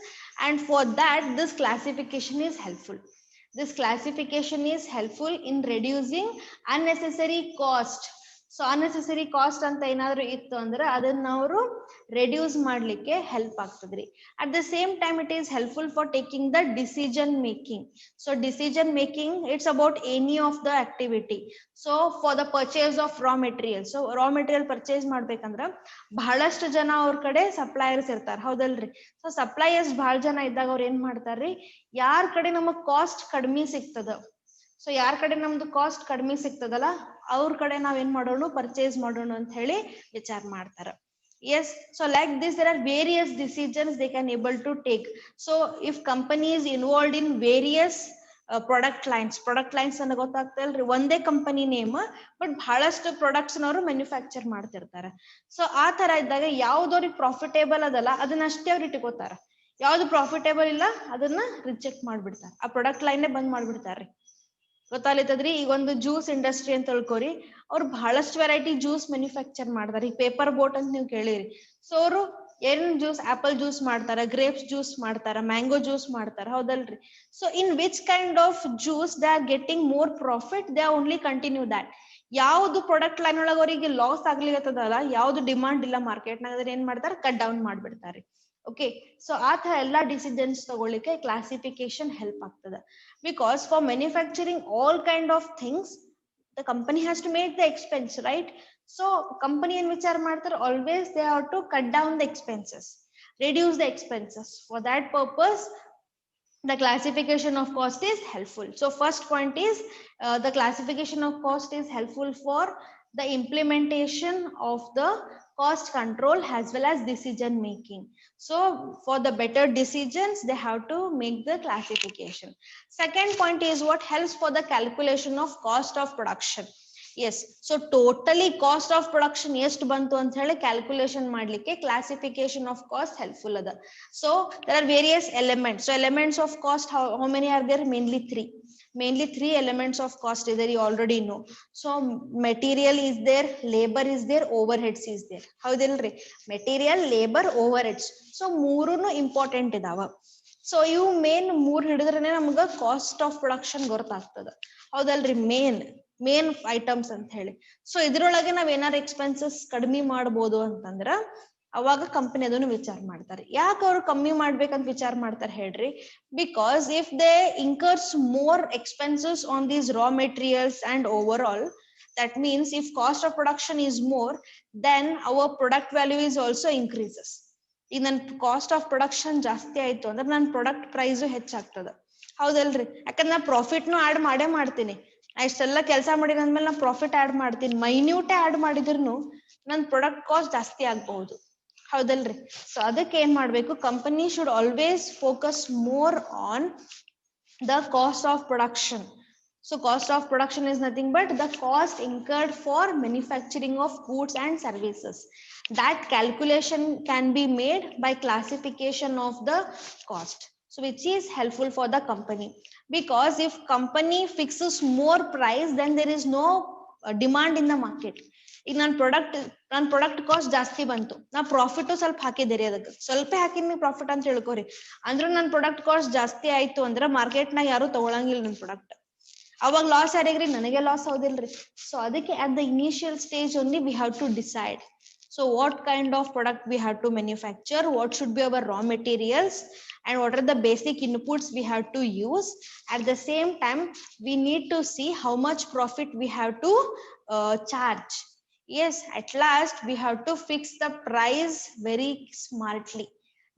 and for that this classification is helpful. This classification is helpful in reducing unnecessary cost. So unnecessary cost ಅಂತ ಏನಾದ್ರು ಇತ್ತು ಅಂದ್ರೆ ಅದನ್ನ ಅವರು reduce ಮಾಡ್ಲಿಕ್ಕೆ ಹೆಲ್ಪ್ ಆಗ್ತದ್ರಿ. At the same time it is helpful for taking the decision making. So decision making it's about any of the activity. So for the purchase of raw material, so raw material purchase ಮಾಡ್ಬೇಕಂದ್ರ ಬಹಳಷ್ಟು ಜನ ಅವ್ರ ಕಡೆ suppliers ಇರ್ತಾರ, ಹೌದಲ್ರಿ. So suppliers ಬಹಳ ಜನ ಇದ್ದಾಗ ಅವ್ರ ಏನ್ ಮಾಡ್ತಾರ್ರಿ, ಯಾರ ಕಡೆ ನಮಗ್ ಕಾಸ್ಟ್ ಕಡಿಮೆ ಸಿಗ್ತದ, ಸೊ ಯಾರ ಕಡೆ ನಮ್ದು ಕಾಸ್ಟ್ ಕಡಿಮೆ ಸಿಗ್ತದಲ್ಲ ಅವ್ರ ಕಡೆ ನಾವ್ ಏನ್ ಮಾಡೋಣ, ಪರ್ಚೇಸ್ ಮಾಡೋಣ ಅಂತ ಹೇಳಿ ವಿಚಾರ ಮಾಡ್ತಾರ. Yes, so like this there are various decisions they can able to take. So if company is involved in various product lines ಅನ್ನ ಗೊತ್ತಾಗ್ತಲ್ರಿ, ಒಂದೇ ಕಂಪನಿ ನೇಮ್ ಬಟ್ ಬಹಳಷ್ಟು ಪ್ರಾಡಕ್ಟ್ಸ್ ನವರು ಮ್ಯಾನುಫ್ಯಾಕ್ಚರ್ ಮಾಡ್ತಿರ್ತಾರೆ. ಸೊ ಆ ತರ ಇದ್ದಾಗ ಯಾವ್ದವ್ರಿಗೆ ಪ್ರಾಫಿಟೇಬಲ್ ಅದಲ್ಲ ಅದನ್ನ ಅಷ್ಟೇ ಅವ್ರು ಇಟ್ಕೋತಾರ, ಯಾವ್ದು ಪ್ರಾಫಿಟೇಬಲ್ ಇಲ್ಲ ಅದನ್ನ ರಿಜೆಕ್ಟ್ ಮಾಡ್ಬಿಡ್ತಾರ, ಆ ಪ್ರಾಡಕ್ಟ್ ಲೈನ್ ಬಂದ್ ಮಾಡ್ಬಿಡ್ತಾರ್ರಿ. ಗೊತ್ತಾಗ್ಲಿತ್ತದ್ರಿ. ಈಗ ಒಂದು ಜ್ಯೂಸ್ ಇಂಡಸ್ಟ್ರಿ ಅಂತ ತಿಳ್ಕೊರಿ, ಅವ್ರು ಬಹಳಷ್ಟು ವೆರೈಟಿ ಜ್ಯೂಸ್ ಮ್ಯಾನುಫ್ಯಾಕ್ಚರ್ ಮಾಡ್ತಾರ. ಈಗ ಪೇಪರ್ ಬೋಟ್ ಅಂತ ನೀವು ಕೇಳಿರಿ, ಸೊ ಅವರು ಏನ್ ಜ್ಯೂಸ್, ಆಪಲ್ ಜ್ಯೂಸ್ ಮಾಡ್ತಾರ, ಗ್ರೇಪ್ಸ್ ಜ್ಯೂಸ್ ಮಾಡ್ತಾರ, ಮ್ಯಾಂಗೋ ಜ್ಯೂಸ್ ಮಾಡ್ತಾರ, ಹೌದಲ್ರಿ. So in which kind of juice they are getting more profit, they are only continue that. ಯಾವ್ದು ಪ್ರಾಡಕ್ಟ್ ಲೈನ್ ಒಳಗೆ ಅವರಿಗೆ ಲಾಸ್ ಆಗ್ಲಿತ್ತದಲ್ಲ, ಯಾವ್ದು ಡಿಮಾಂಡ್ ಇಲ್ಲ ಮಾರ್ಕೆಟ್ ನಾಗ, ಅದ್ರ ಏನ್ ಮಾಡ್ತಾರ, ಕಟ್ ಡೌನ್ ಮಾಡ್ಬಿಡ್ತಾರೆ. ಓಕೆ, ಸೊ ಆ ತರ ಎಲ್ಲಾ ಡಿಸಿಷನ್ಸ್ ತಗೊಳ್ಳಿಕ್ಕೆ ಕ್ಲಾಸಿಫಿಕೇಶನ್ ಹೆಲ್ಪ್ ಆಗ್ತದೆ. Because for manufacturing all kind of things, the company has to make the expense, right? So company in vichar ಮಾಡ್ತಾರೆ, always they have to cut down the expenses, reduce the expenses. For that purpose the classification of cost is helpful. So first point is the classification of cost is helpful for the implementation of the cost control as well as decision making. So for the better decisions they have to make the classification. Second point is what helps for the calculation of cost of production. Yes, so totally cost of production ಎಷ್ಟು ಬಂತು ಅಂತ ಹೇಳಿ calculation ಮಾಡ್ಲಿಕ್ಕೆ classification of cost helpful ಅದ. So there are various elements. So elements of cost, how many are there? Mainly three elements of cost is there, you already know. So material is there, labor is there, overheads is there, ಹೌದಿಲ್ರಿ. material, labor, overheads, so ಮೂರೂನು important ಇದಾವ. So ಇವು main ಮೂರ್ ಹಿಡಿದ್ರೇನೆ ನಮ್ಗ cost of production ಗೊತ್ತಾಗ್ತದ, ಹೌದಲ್ರಿ. Main items ಅಂತ ಹೇಳಿ. ಸೊ ಇದ್ರೊಳಗೆ ನಾವ್ ಏನಾರು ಎಕ್ಸ್ಪೆನ್ಸಸ್ ಕಡಿಮೆ ಮಾಡ್ಬೋದು ಅಂತಂದ್ರ ಅವಾಗ ಕಂಪನಿ ಅದನ್ನು ವಿಚಾರ ಮಾಡ್ತಾರೆ. ಯಾಕೆ ಅವ್ರು ಕಮ್ಮಿ ಮಾಡ್ಬೇಕಂತ ವಿಚಾರ ಮಾಡ್ತಾರೆ ಹೇಳ್ರಿ? Because if they ಇನ್ಕರ್ಸ್ more expenses on these raw materials and over all, that means if cost of production is more, then our product value is also increases. ಈಗ ನನ್ ಕಾಸ್ಟ್ ಆಫ್ ಪ್ರೊಡಕ್ಷನ್ ಜಾಸ್ತಿ ಆಯ್ತು ಅಂದ್ರೆ ನನ್ನ ಪ್ರಾಡಕ್ಟ್ ಪ್ರೈಸ್ ಹೆಚ್ಚಾಗ್ತದ, ಹೌದಲ್ರಿ. ಯಾಕಂದ್ರೆ ನಾ ಪ್ರಾಫಿಟ್ನು ಆಡ್ ಮಾಡ್ತೀನಿ. ಇಷ್ಟೆಲ್ಲ ಕೆಲಸ ಮಾಡಿದ ಅಂದ್ಮೇಲೆ ನಾ ಪ್ರಾಫಿಟ್ ಆಡ್ ಮಾಡ್ತೀನಿ, ಮೈನ್ಯೂಟ್ ಆಡ್ ಮಾಡಿದ್ರು ನನ್ ಪ್ರಾಡಕ್ಟ್ ಕಾಸ್ಟ್ ಜಾಸ್ತಿ ಆಗ್ಬಹುದು, ಹೌದಲ್ರಿ. ಸೊ ಅದಕ್ಕೆ ಏನ್ ಮಾಡ್ಬೇಕು, company should always focus more on the cost of production. So cost of production is nothing but the cost incurred for manufacturing of goods and services. That calculation can be made by classification of the cost. So which is helpful for the company, because if company fixes more price, then there is no demand in the market. ಈಗ ನನ್ನ product cost ಜಾಸ್ತಿ ಬಂತು, ನಾ profit ಸ್ವಲ್ಪ ಹಾಕಿದೇರಿ, ಅದಕ್ಕೆ ಸ್ವಲ್ಪ ಹಾಕಿನಿ profit ಅಂತ ಹೇಳ್ಕೋರಿ, ಅಂದ್ರೆ ನನ್ನ ಪ್ರಾಡಕ್ಟ್ ಕಾಸ್ಟ್ ಜಾಸ್ತಿ ಆಯ್ತು ಅಂದ್ರೆ ಮಾರ್ಕೆಟ್ ನಾಗ ಯಾರು ತಗೊಳಂಗಿಲ್ಲ ನನ್ನ ಪ್ರಾಡಕ್ಟ್, ಅವಾಗ ಲಾಸ್ ಯಾರಿಗ್ರಿ? ನನಗೆ ಲಾಸ್, ಹೌದಿಲ್ರಿ. ಸೊ ಅದಕ್ಕೆ at the initial stage only we have to decide, so what kind of product we have to manufacture, what should be our raw materials, and what are the basic inputs we have to use. At the same time we need to see how much profit we have to charge. Yes, at last we have to fix the price very smartly.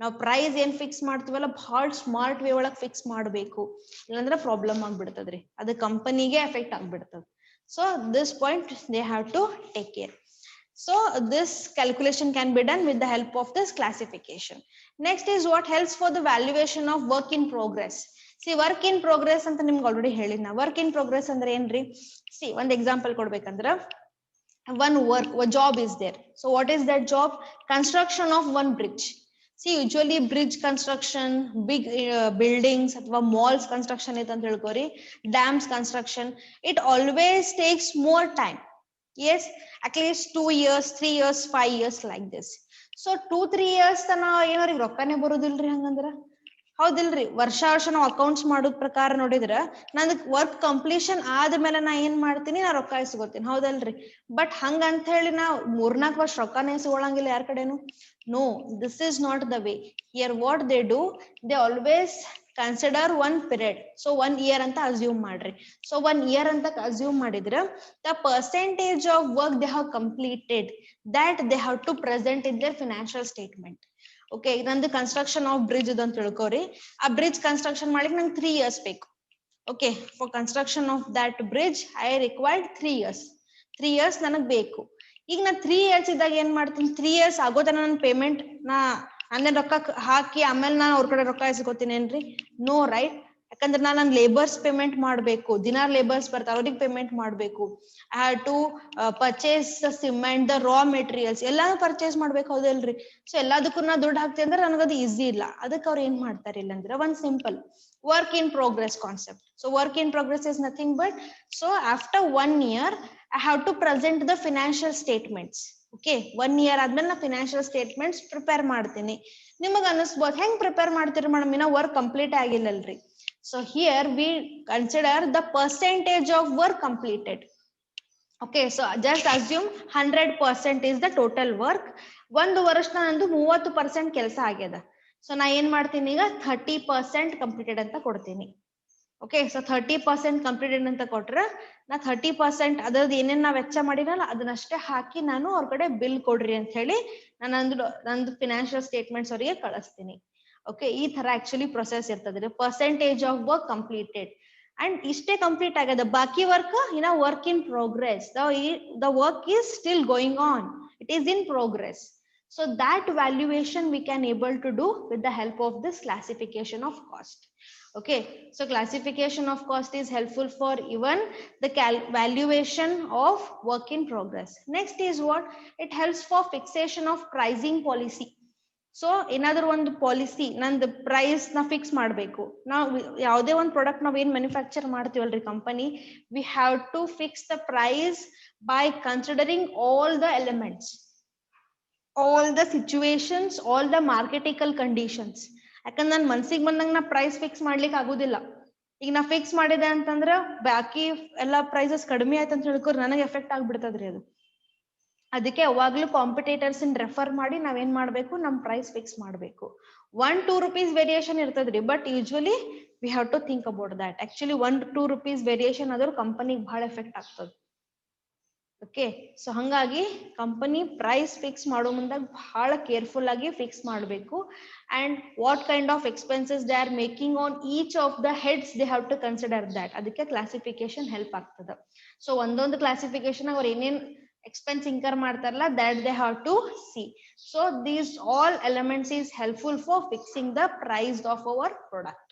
ನಾವು price ಏನ್ fix ಮಾಡ್ತೀವಲ್ಲ ಬಹಳ smart way ಒಳಗೆ fix ಮಾಡಬೇಕು, ಇಲ್ಲಾಂದ್ರೆ problem ಆಗ್ಬಿಡ್ತದ್ರಿ, ಅದು ಕಂಪನಿಗೆ ಎಫೆಕ್ಟ್ ಆಗ್ಬಿಡ್ತದ. So this point they have to take care. So this calculation can be done with the help of this classification. Next is what helps for the valuation of work in progress. See, work in progress ಅಂತ ನಿಮ್ಗೆ already ಹೇಳಿದ್ನ. Work in progress ಅಂದ್ರೆ ಏನ್ರಿ? See, ಒಂದು example ಕೊಡ್ಬೇಕಂದ್ರ, one job is there. So what is that job? Construction of one bridge. See, usually bridge construction, big buildings ಅಥವಾ malls construction ಐತೆ ಅಂತ ಹೇಳ್ಕೋರಿ, dams construction, it always takes more time. Yes, at least 2 years, 3 years, 5 years like this. So 2-3 years ತನ ಏನಾರಿಗೆ ರೊಕ್ಕನೇ ಬರೋದಿಲ್ರಿ ಹಂಗಂದ್ರ, ಹೌದಿಲ್ರಿ? ವರ್ಷ ನಾವು accounts ಮಾಡೋದ್ ಪ್ರಕಾರ ನೋಡಿದ್ರ ನಂದು ವರ್ಕ್ ಕಂಪ್ಲೀಷನ್ ಆದ್ಮೇಲೆ ನಾ ಏನ್ ಮಾಡ್ತೀನಿ, ನಾ ರೊಕ್ಕ ಇಸ್ಕೋತೀನಿ, ಹೌದಲ್ರಿ? ಬಟ್ ಹಂಗಂತ ಹೇಳಿ ನಾ 3-4 ವರ್ಷ ರೊಕ್ಕನೇ ಇಸ್ಕೊಳಂಗಿಲ್ಲ ಯಾರ ಕಡೆನು. No, this is not the way. Here what they do, they always consider one period. So 1 year ಅಂತ assume ಮಾಡ್ರಿ. So 1 year ಅಂತ assume ಮಾಡಿದ್ರ the percentage of work they have completed, that they have to present in their financial statement. Okay, ನಂದು construction of bridge ಅಂತ ತಿಳ್ಕೊರಿ, ಆ bridge construction ಮಾಡ್ಲಿಕ್ಕೆ ನಂಗೆ 3 years ಬೇಕು. Okay, for construction of that bridge I required 3 years. 3 years ನನಗ್ ಬೇಕು. ಈಗ ನಾ 3 years ಇದ್ದಾಗ ಏನ್ ಮಾಡ್ತೀನಿ, 3 years ಆಗೋತನ ನನ್ನ ಪೇಮೆಂಟ್ ನಾ ನನ್ನ ರೊಕ್ಕ ಹಾಕಿ ಆಮೇಲೆ ನಾನು ಅವ್ರ ಕಡೆ ರೊಕ್ಕ ಇಸ್ಕೊತೀನಿ ಏನ್ರಿ? No, right? ಯಾಕಂದ್ರೆ ನಾನು ನನ್ನ ಲೇಬರ್ಸ್ ಪೇಮೆಂಟ್ ಮಾಡ್ಬೇಕು, ದಿನ ಲೇಬರ್ಸ್ ಬರ್ತಾರೆ, ಅವ್ರಿಗೆ ಪೇಮೆಂಟ್ ಮಾಡ್ಬೇಕು. I have to purchase the cement, the raw materials ಎಲ್ಲಾನು ಪರ್ಚೇಸ್ ಮಾಡ್ಬೇಕು, ಹೌದಲ್ರಿ? ಸೊ ಎಲ್ಲದಕ್ಕೂ ನಾ ದುಡ್ಡು ಹಾಕ್ತೀನಿ ಅಂದ್ರೆ ನನಗದು ಈಸಿ ಇಲ್ಲ. ಅದಕ್ಕೆ ಅವ್ರು ಏನ್ ಮಾಡ್ತಾರೆ ಇಲ್ಲ ಅಂದ್ರೆ ಒಂದ್ simple work in progress concept. So work in progress is nothing but, so after 1 year I have to present the financial statements. Okay, 1 year ಆದ್ಮೇಲೆ ನಾ ಫಿನಾನ್ಷಿಯಲ್ ಸ್ಟೇಟ್ಮೆಂಟ್ಸ್ ಪ್ರಿಪೇರ್ ಮಾಡ್ತೀನಿ. ನಿಮಗ್ ಅನಿಸ್ಬೋದು ಹೆಂಗ್ ಪ್ರಿಪೇರ್ ಮಾಡ್ತೀರಿ ಮೇಡಮ್, ಇನ್ನ ವರ್ಕ್ ಕಂಪ್ಲೀಟ್ ಆಗಿಲ್ಲಲ್ರಿ? So here we consider the percentage of work completed. Okay, so just assume 100% is the total work. ಒಂದು ವರ್ಷ ನಂದು 30% ಕೆಲಸ ಆಗ್ಯದ. ಸೊ ನಾ ಏನ್ ಮಾಡ್ತೀನಿ, ಈಗ 30% ಕಂಪ್ಲೀಟೆಡ್ ಅಂತ ಕೊಡ್ತೀನಿ. ಓಕೆ, ಸೊ 30% ಕಂಪ್ಲೀಟೆಡ್ ಅಂತ ಕೊಟ್ರೆ ನಾ 30% ಅದ್ರದ್ದು ಏನೇನ್ ನಾವ್ ವೆಚ್ಚ ಮಾಡಿರಲ್ಲ ಅದನ್ನಷ್ಟೇ ಹಾಕಿ ನಾನು ಅವ್ರ ಕಡೆ ಬಿಲ್ ಕೊಡ್ರಿ ಅಂತ ಹೇಳಿ ನಂದು ಫಿನಾನ್ಷಿಯಲ್ ಸ್ಟೇಟ್ಮೆಂಟ್ಸ್ ಅವರಿಗೆ ಕಳಿಸ್ತೀನಿ. ಓಕೆ, ಈ ತರ ಆಕ್ಚುಲಿ ಪ್ರೊಸೆಸ್ ಇರ್ತದೆ, percentage of work completed. And ಇಷ್ಟೇ ಕಂಪ್ಲೀಟ್ ಆಗದ, ಬಾಕಿ ವರ್ಕ್ ಇನ್ನ work in progress, the work is still going on, it is in progress. So that valuation we can able to do with the help of this classification of cost. Okay, so classification of cost is helpful for even the valuation of work in progress. Next is what? It helps for fixation of pricing policy. So ಏನಾದ್ರೂ ಒಂದು policy, ನಂದು price ನ fix ಮಾಡ್ಬೇಕು. ನಾವು ಯಾವುದೇ ಒಂದು product ನಾವ್ ಏನ್ ಮ್ಯಾನುಫ್ಯಾಕ್ಚರ್ ಮಾಡ್ತೀವಲ್ರಿ company, we have to fix the price by considering all the elements, all the situations, all the marketical conditions. ಯಾಕಂದ್ರೆ ನನ್ ಮನ್ಸಿಗೆ ಬಂದಂಗ ನಾ ಪ್ರೈಸ್ ಫಿಕ್ಸ್ ಮಾಡ್ಲಿಕ್ಕೆ ಆಗುದಿಲ್ಲ. ಈಗ ನಾ ಫಿಕ್ಸ್ ಮಾಡಿದೆ ಅಂತಂದ್ರ ಬಾಕಿ ಎಲ್ಲಾ ಪ್ರೈಸಸ್ ಕಡಿಮೆ ಆಯ್ತು ಅಂತ ಹೇಳ್ಕೊರ್ ನನಗೆ ಎಫೆಕ್ಟ್ ಆಗ್ಬಿಡ್ತದ್ರಿ ಅದು. ಅದಕ್ಕೆ ಯಾವಾಗ್ಲೂ ಕಾಂಪಿಟೇಟರ್ಸ್ ರೆಫರ್ ಮಾಡಿ ನಾವೇನ್ ಮಾಡ್ಬೇಕು, ನಮ್ ಪ್ರೈಸ್ ಫಿಕ್ಸ್ ಮಾಡ್ಬೇಕು. 1-2 rupees ವೇರಿಯೇಷನ್ ಇರ್ತದ್ರಿ, but usually we have to think about that. Actually 1-2 rupees variation ಆದ್ರೂ ಕಂಪನಿಗೆ ಬಹಳ ಎಫೆಕ್ಟ್ ಆಗ್ತದೆ. ಓಕೆ, ಸೊ ಹಂಗಾಗಿ ಕಂಪನಿ ಪ್ರೈಸ್ ಫಿಕ್ಸ್ ಮಾಡೋ ಮುಂದಾಗ ಬಹಳ ಕೇರ್ಫುಲ್ ಆಗಿ ಫಿಕ್ಸ್ ಮಾಡಬೇಕು. And what kind of expenses they are making on each of the heads, they have to consider that. ಅದಕ್ಕೆ ಕ್ಲಾಸಿಫಿಕೇಶನ್ ಹೆಲ್ಪ್ ಆಗ್ತದೆ. ಸೊ ಒಂದೊಂದು ಕ್ಲಾಸಿಫಿಕೇಶನ್ ಅವ್ರು ಏನೇನ್ ಎಕ್ಸ್ಪೆನ್ಸ್ ಇನ್ಕರ್ ಮಾಡ್ತಾರಲ್ಲ, that they have to see. So these all elements is helpful for fixing the price of our product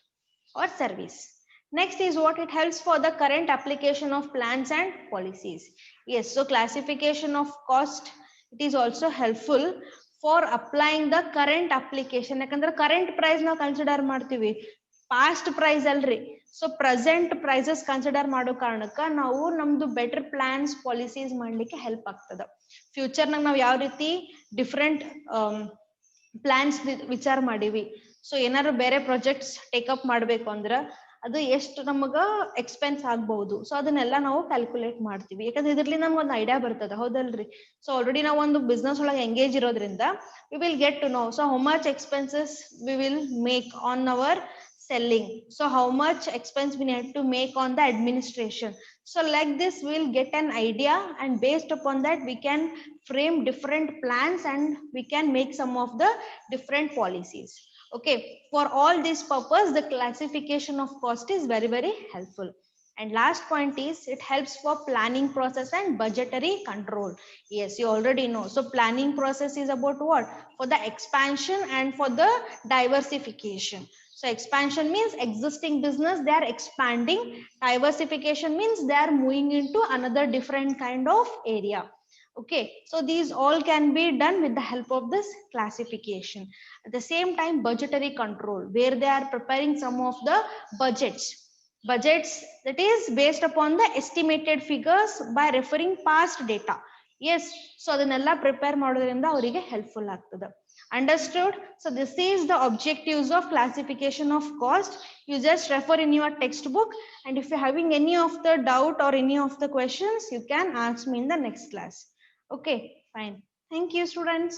or service. Next is what? It helps for the current application of plans and policies. Yes, so classification of cost, it is also helpful for applying the current application. ಯಾಕಂದ್ರೆ current price ನಾವು consider ಮಾಡ್ತೀವಿ, past price ಅಲ್ರಿ. So present prices consider ಮಾಡೋ ಕಾರಣಕ್ಕ ನಾವು ನಮ್ದು better plants, policies ಮಾಡ್ಲಿಕ್ಕೆ help ಆಗ್ತದ. Future ನಾಗ ನಾವ್ ಯಾವ ರೀತಿ ಡಿಫ್ರೆಂಟ್ ಪ್ಲಾನ್ಸ್ ವಿಚಾರ ಮಾಡಿವಿ. ಸೊ ಏನಾದ್ರು ಬೇರೆ ಪ್ರಾಜೆಕ್ಟ್ಸ್ ಟೇಕಪ್ ಮಾಡ್ಬೇಕು ಅಂದ್ರ ಅದು ಎಷ್ಟು ನಮಗ ಎಕ್ಸ್ಪೆನ್ಸ್ ಆಗ್ಬಹುದು, ಸೊ ಅದನ್ನೆಲ್ಲ ನಾವು ಕ್ಯಾಲ್ಕುಲೇಟ್ ಮಾಡ್ತೀವಿ. ಯಾಕಂದ್ರೆ ಇದ್ರಲ್ಲಿ ನಮ್ಗೆ ಒಂದು ಐಡಿಯಾ ಬರ್ತದ, ಹೌದಲ್ರಿ? ಸೊ ಆಲ್ರೆಡಿ ನಾವು ಒಂದು ಬಿಸ್ನೆಸ್ ಒಳಗೆ ಎಂಗೇಜ್ ಇರೋದ್ರಿಂದ we will get to know so how much expenses we will make on our selling. So how much expense we need to make on the administration. So like this, we'll get an idea, and based upon that, we can frame different plans and we can make some of the different policies. Okay, for all this purpose, the classification of cost is very, very helpful. And last point is it helps for planning process and budgetary control. Yes, you already know. So planning process is about what? For the expansion and for the diversification. So expansion means existing business, they are expanding. Diversification means they are moving into another different kind of area. Okay, so these all can be done with the help of this classification. At the same time, budgetary control, where they are preparing some of the budgets. Budgets that is based upon the estimated figures by referring past data. Yes, so ಅದನ್ನೆಲ್ಲ prepare ಮಾಡೋದ್ರಿಂದ ಅವರಿಗೆ helpful ಆಗ್ತದೆ. Understood? So this is the objectives of classification of cost. You just refer in your textbook, and if you're having any of the doubt or any of the questions, you can ask me in the next class. Okay, fine. Thank you, students.